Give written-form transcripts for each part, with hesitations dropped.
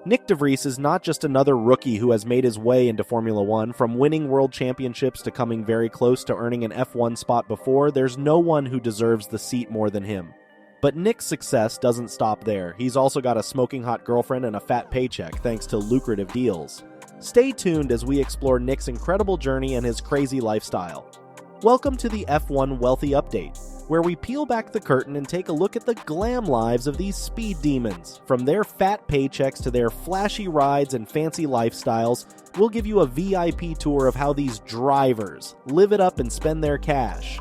Nyck de Vries is not just another rookie who has made his way into Formula 1. From winning world championships to coming very close to earning an F1 spot before, there's no one who deserves the seat more than him. But Nyck's success doesn't stop there. He's also got a smoking hot girlfriend and a fat paycheck thanks to lucrative deals. Stay tuned as we explore Nyck's incredible journey and his crazy lifestyle. Welcome to the F1 Wealthy Update, where we peel back the curtain and take a look at the glam lives of these speed demons. From their fat paychecks to their flashy rides and fancy lifestyles, we'll give you a VIP tour of how these drivers live it up and spend their cash.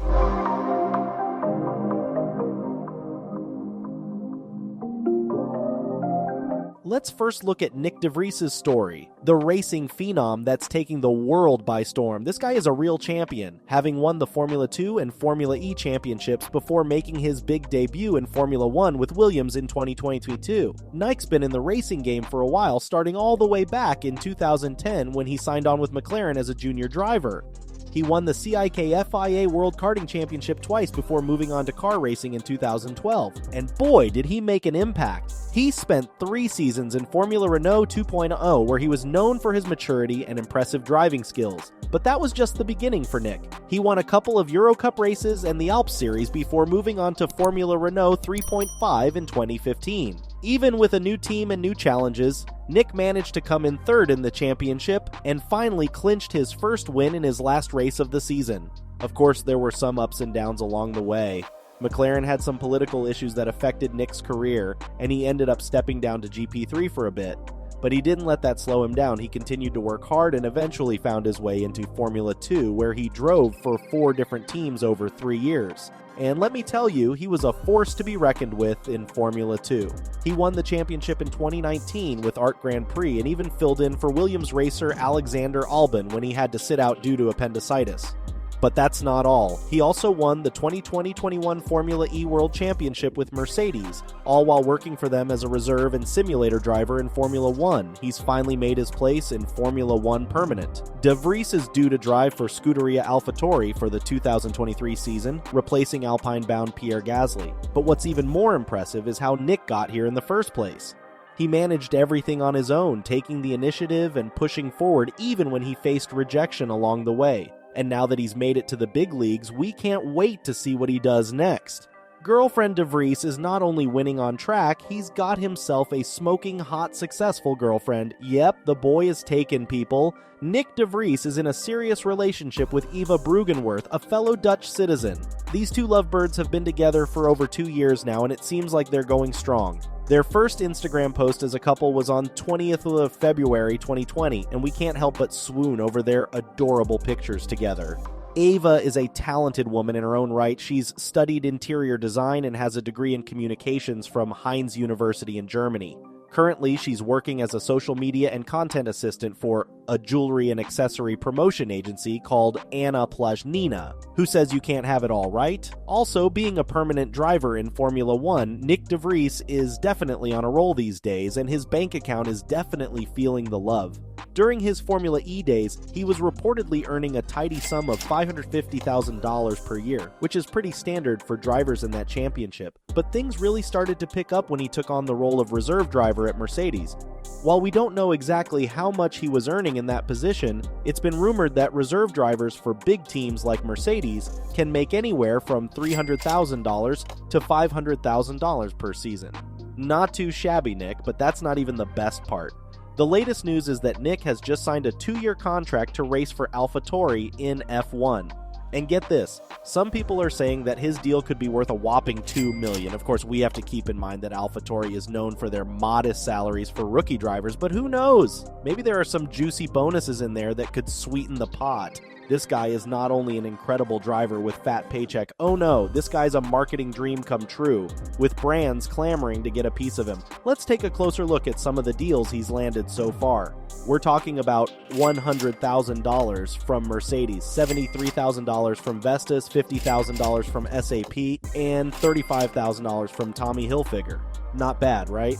Let's first look at Nyck de Vries' story, the racing phenom that's taking the world by storm. This guy is a real champion, having won the Formula 2 and Formula E championships before making his big debut in Formula 1 with Williams in 2022. Nyck's been in the racing game for a while, starting all the way back in 2010 when he signed on with McLaren as a junior driver. He won the CIK FIA World Karting Championship twice before moving on to car racing in 2012. And boy, did he make an impact. He spent 3 seasons in Formula Renault 2.0, where he was known for his maturity and impressive driving skills. But that was just the beginning for Nyck. He won a couple of Euro Cup races and the Alps Series before moving on to Formula Renault 3.5 in 2015. Even with a new team and new challenges, Nyck managed to come in third in the championship and finally clinched his first win in his last race of the season. Of course, there were some ups and downs along the way. McLaren had some political issues that affected Nyck's career, and he ended up stepping down to GP3 for a bit. But he didn't let that slow him down. He continued to work hard and eventually found his way into Formula 2, where he drove for 4 different teams over 3 years. And let me tell you, he was a force to be reckoned with in Formula 2. He won the championship in 2019 with Art Grand Prix and even filled in for Williams racer Alexander Albon when he had to sit out due to appendicitis. But that's not all. He also won the 2020-21 Formula E World Championship with Mercedes, all while working for them as a reserve and simulator driver in Formula 1. He's finally made his place in Formula 1 permanent. De Vries is due to drive for Scuderia AlphaTauri for the 2023 season, replacing Alpine-bound Pierre Gasly. But what's even more impressive is how Nyck got here in the first place. He managed everything on his own, taking the initiative and pushing forward even when he faced rejection along the way. And now that he's made it to the big leagues, we can't wait to see what he does next. Girlfriend de Vries is not only winning on track, he's got himself a smoking hot successful girlfriend. Yep, the boy is taken, people. Nyck de Vries is in a serious relationship with Eva Bruggenworth, a fellow Dutch citizen. These two lovebirds have been together for over 2 years now, and it seems like they're going strong. Their first Instagram post as a couple was on 20th of February 2020, and we can't help but swoon over their adorable pictures together. Eva is a talented woman in her own right. She's studied interior design and has a degree in communications from Heinz University in Germany. Currently, she's working as a social media and content assistant for a jewelry and accessory promotion agency called Anna + Nina. Who says you can't have it all, right? Also, being a permanent driver in Formula 1, Nyck de Vries is definitely on a roll these days, and his bank account is definitely feeling the love. During his Formula E days, he was reportedly earning a tidy sum of $550,000 per year, which is pretty standard for drivers in that championship. But things really started to pick up when he took on the role of reserve driver at Mercedes. While we don't know exactly how much he was earning in that position, it's been rumored that reserve drivers for big teams like Mercedes can make anywhere from $300,000 to $500,000 per season. Not too shabby, Nyck, but that's not even the best part. The latest news is that Nyck has just signed a 2-year contract to race for AlphaTauri in F1. And get this, some people are saying that his deal could be worth a whopping $2 million. Of course, we have to keep in mind that AlphaTauri is known for their modest salaries for rookie drivers, but who knows? Maybe there are some juicy bonuses in there that could sweeten the pot. This guy is not only an incredible driver with fat paycheck, oh no, this guy's a marketing dream come true, with brands clamoring to get a piece of him. Let's take a closer look at some of the deals he's landed so far. We're talking about $100,000 from Mercedes, $73,000 from Vestas, $50,000 from SAP, and $35,000 from Tommy Hilfiger. Not bad, right?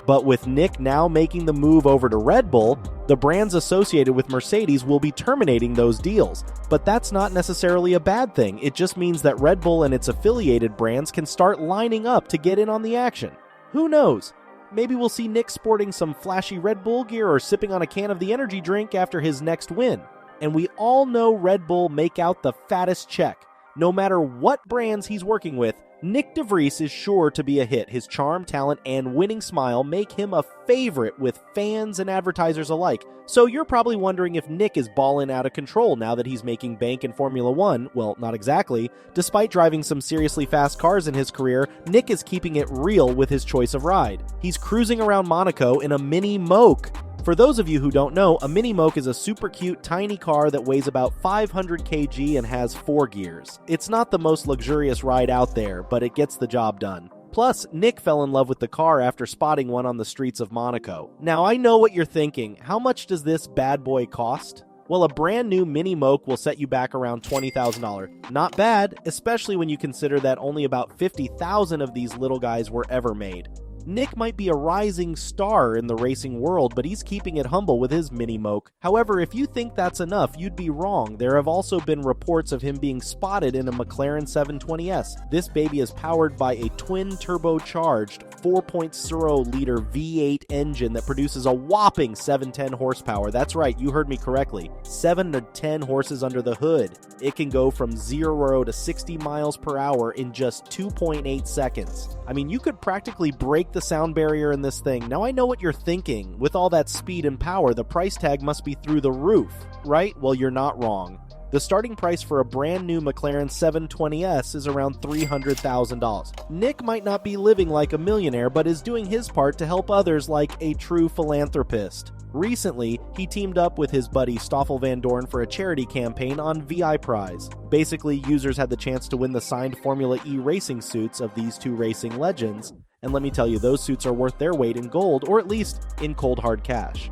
But with Nyck now making the move over to Red Bull, the brands associated with Mercedes will be terminating those deals. But that's not necessarily a bad thing. It just means that Red Bull and its affiliated brands can start lining up to get in on the action. Who knows? maybe we'll see Nyck sporting some flashy Red Bull gear or sipping on a can of the energy drink after his next win. And we all know Red Bull make out the fattest check. No matter what brands he's working with, Nyck de Vries is sure to be a hit. His charm, talent, and winning smile make him a favorite with fans and advertisers alike. So you're probably wondering if Nyck is balling out of control now that he's making bank in Formula 1. Well, not exactly. Despite driving some seriously fast cars in his career, Nyck is keeping it real with his choice of ride. He's cruising around Monaco in a mini moke. For those of you who don't know, a mini moke is a super cute, tiny car that weighs about 500 kg and has 4 gears. It's not the most luxurious ride out there, but it gets the job done. Plus, Nyck fell in love with the car after spotting one on the streets of Monaco. Now, I know what you're thinking. How much does this bad boy cost? Well, a brand new mini moke will set you back around $20,000. Not bad, especially when you consider that only about 50,000 of these little guys were ever made. Nyck might be a rising star in the racing world, but he's keeping it humble with his mini moke. However, if you think that's enough, you'd be wrong. There have also been reports of him being spotted in a McLaren 720S. This baby is powered by a twin-turbocharged 4.0-liter V8 engine that produces a whopping 710 horsepower. That's right, you heard me correctly. 7 to 10 horses under the hood. It can go from 0 to 60 miles per hour in just 2.8 seconds. I mean, you could practically break the sound barrier in this thing. Now I know what you're thinking. With all that speed and power, the price tag must be through the roof, right? Well, you're not wrong. The starting price for a brand new McLaren 720S is around $300,000. Nyck might not be living like a millionaire, but is doing his part to help others like a true philanthropist. Recently, he teamed up with his buddy Stoffel Van Dorn for a charity campaign on VI Prize. Basically, users had the chance to win the signed Formula E racing suits of these two racing legends, and let me tell you, those suits are worth their weight in gold, or at least in cold hard cash.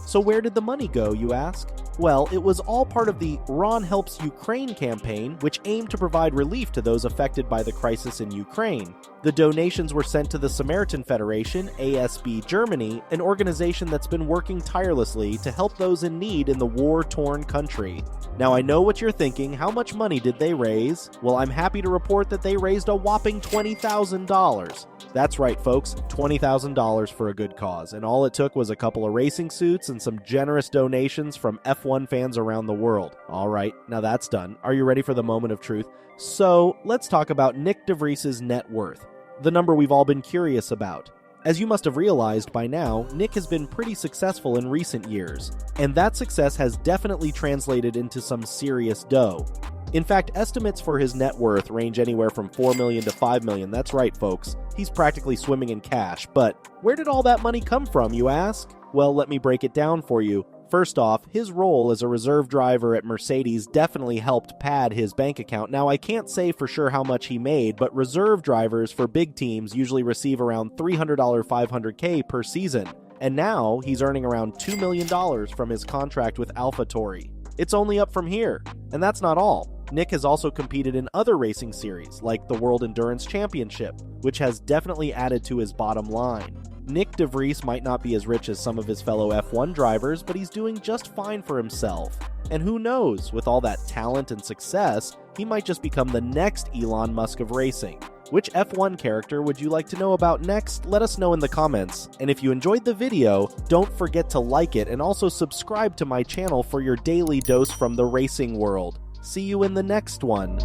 So where did the money go, you ask? Well, it was all part of the Ron Helps Ukraine campaign, which aimed to provide relief to those affected by the crisis in Ukraine. The donations were sent to the Samaritan Federation, ASB Germany, an organization that's been working tirelessly to help those in need in the war-torn country. Now, I know what you're thinking. How much money did they raise? Well, I'm happy to report that they raised a whopping $20,000. That's right, folks, $20,000 for a good cause, and all it took was a couple of racing suits and some generous donations from F1 fans around the world. All right, now that's done. Are you ready for the moment of truth? So, let's talk about Nyck de Vries' net worth, the number we've all been curious about. As you must have realized by now, Nyck has been pretty successful in recent years, and that success has definitely translated into some serious dough. In fact, estimates for his net worth range anywhere from $4 million to $5 million. That's right, folks. He's practically swimming in cash. But where did all that money come from, you ask? Well, let me break it down for you. First off, his role as a reserve driver at Mercedes definitely helped pad his bank account. Now, I can't say for sure how much he made, but reserve drivers for big teams usually receive around $300 $500K per season. And now, he's earning around $2 million from his contract with AlphaTauri. It's only up from here. And that's not all. Nyck has also competed in other racing series, like the World Endurance Championship, which has definitely added to his bottom line. Nyck de Vries might not be as rich as some of his fellow F1 drivers, but he's doing just fine for himself. And who knows, with all that talent and success, he might just become the next Elon Musk of racing. Which F1 character would you like to know about next? Let us know in the comments. And if you enjoyed the video, don't forget to like it and also subscribe to my channel for your daily dose from the racing world. See you in the next one.